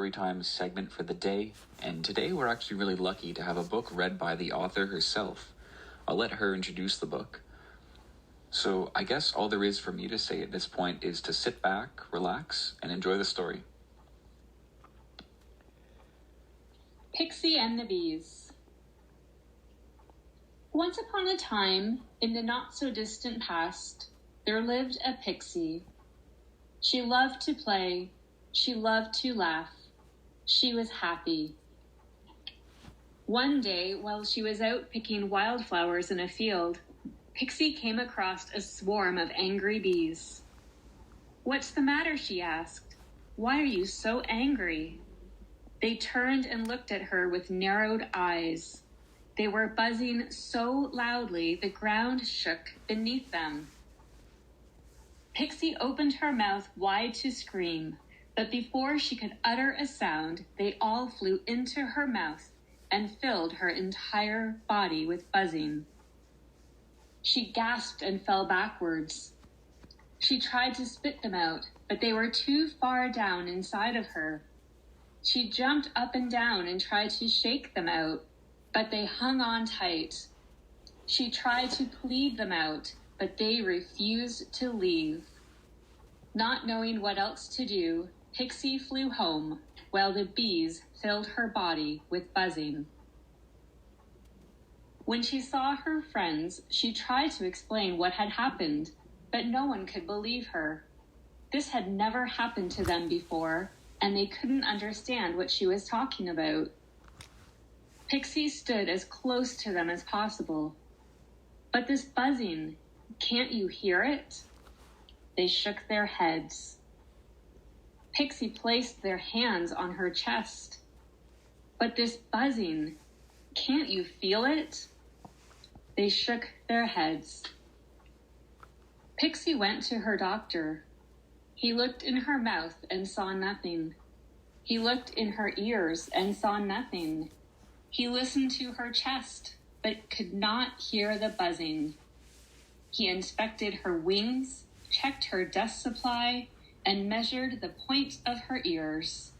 Storytime segment for the day, and today we're actually really lucky to have a book read by the author herself. I'll let her introduce the book. So I guess all there is for me to say at this point is to sit back, relax, and enjoy the story. Pixie and the Bees. Once upon a time, in the not-so-distant past, there lived a pixie. She loved to play. She loved to laugh. She was happy. One day, while she was out picking wildflowers in a field, Pixie came across a swarm of angry bees. "What's the matter?" she asked. "Why are you so angry?" They turned and looked at her with narrowed eyes. They were buzzing so loudly the ground shook beneath them. Pixie opened her mouth wide to scream, but before she could utter a sound, they all flew into her mouth and filled her entire body with buzzing. She gasped and fell backwards. She tried to spit them out, but they were too far down inside of her. She jumped up and down and tried to shake them out, but they hung on tight. She tried to plead them out, but they refused to leave. Not knowing what else to do, Pixie flew home, while the bees filled her body with buzzing. When she saw her friends, she tried to explain what had happened, but no one could believe her. This had never happened to them before, and they couldn't understand what she was talking about. Pixie stood as close to them as possible. "But this buzzing, can't you hear it?" They shook their heads. Pixie placed their hands on her chest. "But this buzzing, can't you feel it?" They shook their heads. Pixie went to her doctor. He looked in her mouth and saw nothing. He looked in her ears and saw nothing. He listened to her chest, but could not hear the buzzing. He inspected her wings, checked her dust supply, and measured the point of her ears.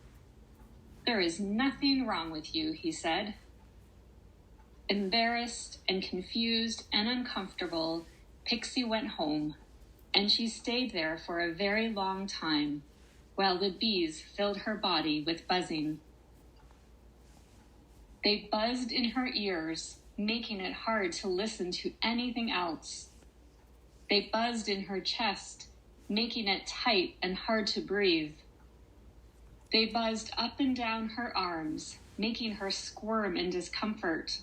"There is nothing wrong with you," he said. Embarrassed and confused and uncomfortable, Pixie went home, and she stayed there for a very long time, while the bees filled her body with buzzing. They buzzed in her ears, making it hard to listen to anything else. They buzzed in her chest, making it tight and hard to breathe. They buzzed up and down her arms, making her squirm in discomfort.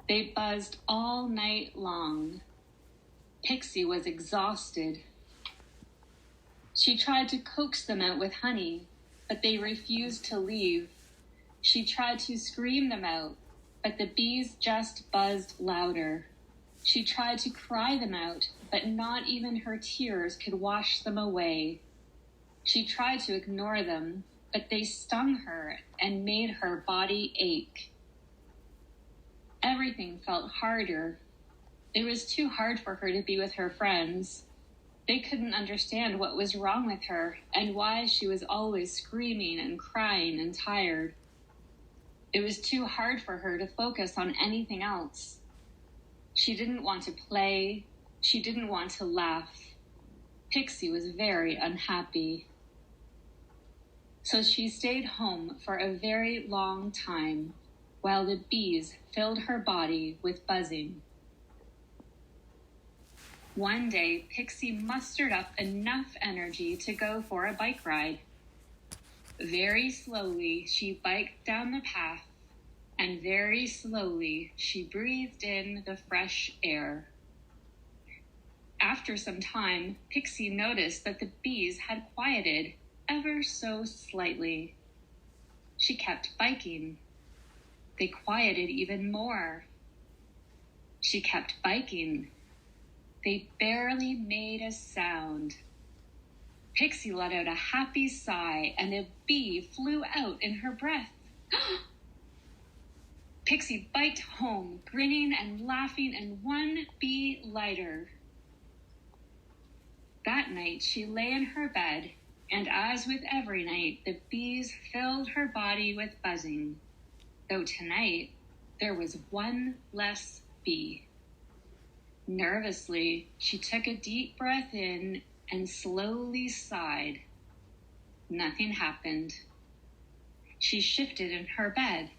They buzzed all night long. Pixie was exhausted. She tried to coax them out with honey, but they refused to leave. She tried to scream them out, but the bees just buzzed louder. She tried to cry them out, but not even her tears could wash them away. She tried to ignore them, but they stung her and made her body ache. Everything felt harder. It was too hard for her to be with her friends. They couldn't understand what was wrong with her and why she was always screaming and crying and tired. It was too hard for her to focus on anything else. She didn't want to play. She didn't want to laugh. Pixie was very unhappy. So she stayed home for a very long time, while the bees filled her body with buzzing. One day, Pixie mustered up enough energy to go for a bike ride. Very slowly, she biked down the path, and very slowly, she breathed in the fresh air. After some time, Pixie noticed that the bees had quieted ever so slightly. She kept biking. They quieted even more. She kept biking. They barely made a sound. Pixie let out a happy sigh, and a bee flew out in her breath. Pixie biked home, grinning and laughing, and one bee lighter. That night, she lay in her bed, And as with every night, the bees filled her body with buzzing, though tonight there was one less bee. Nervously, she took a deep breath in and slowly sighed. Nothing happened. She shifted in her bed.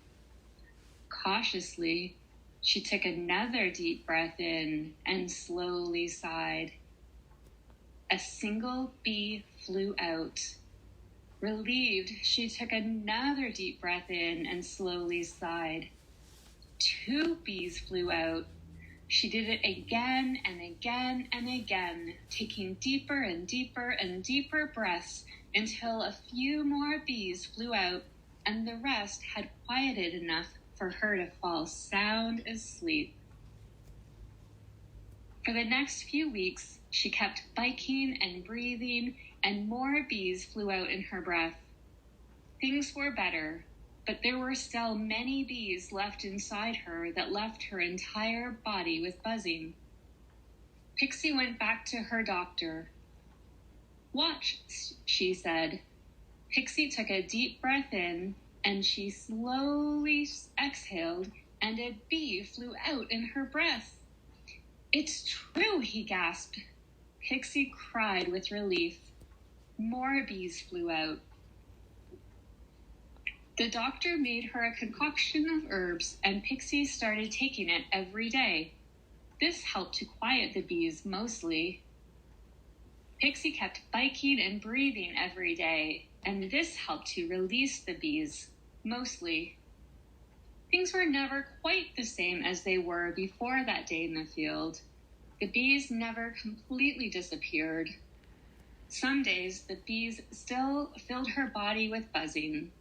Cautiously, she took another deep breath in and slowly sighed. A single bee flew out. Relieved, she took another deep breath in and slowly sighed. 2 bees flew out. She did it again and again and again, taking deeper and deeper and deeper breaths until a few more bees flew out and the rest had quieted enough for her to fall sound asleep. For the next few weeks, she kept biking and breathing, and more bees flew out in her breath. Things were better, but there were still many bees left inside her that left her entire body with buzzing. Pixie went back to her doctor. "Watch," she said. Pixie took a deep breath in, and she slowly exhaled, and a bee flew out in her breath. "It's true," he gasped. Pixie cried with relief. More bees flew out. The doctor made her a concoction of herbs, and Pixie started taking it every day. This helped to quiet the bees mostly. Pixie kept biking and breathing every day, and this helped to release the bees, mostly. Things were never quite the same as they were before that day in the field. The bees never completely disappeared. Some days, the bees still filled her body with buzzing,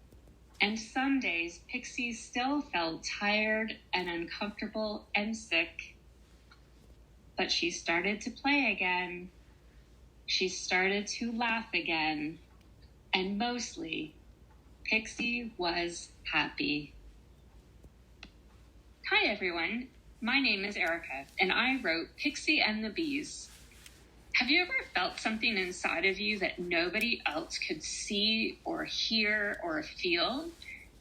and some days, Pixie still felt tired and uncomfortable and sick. But she started to play again. She started to laugh again. And mostly, Pixie was happy. Hi, everyone. My name is Erica, and I wrote Pixie and the Bees. Have you ever felt something inside of you that nobody else could see or hear or feel,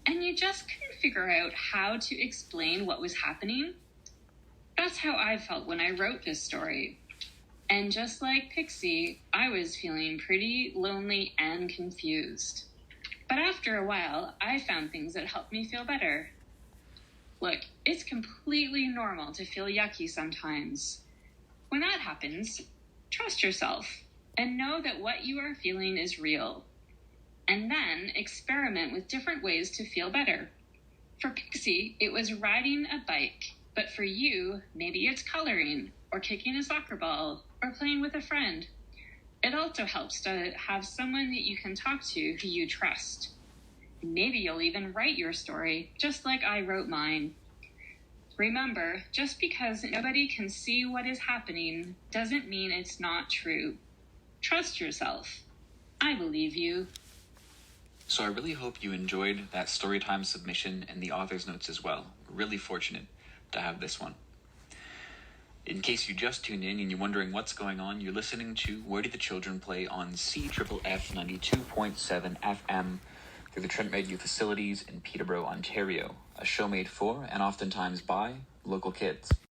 and you just couldn't figure out how to explain what was happening? That's how I felt when I wrote this story. And just like Pixie, I was feeling pretty lonely and confused. But after a while, I found things that helped me feel better. Look, it's completely normal to feel yucky sometimes. When that happens, trust yourself and know that what you are feeling is real. And then experiment with different ways to feel better. For Pixie, it was riding a bike, but for you, maybe it's coloring or kicking a soccer ball or playing with a friend. It also helps to have someone that you can talk to who you trust. Maybe you'll even write your story, just like I wrote mine. Remember, just because nobody can see what is happening doesn't mean it's not true. Trust yourself. I believe you. So I really hope you enjoyed that storytime submission and the author's notes as well. Really fortunate to have this one. In case you just tuned in and you're wondering what's going on, you're listening to Where Did the Children Play on CFFF 92.7 FM through the Trent Radio facilities in Peterborough, Ontario, a show made for and oftentimes by local kids.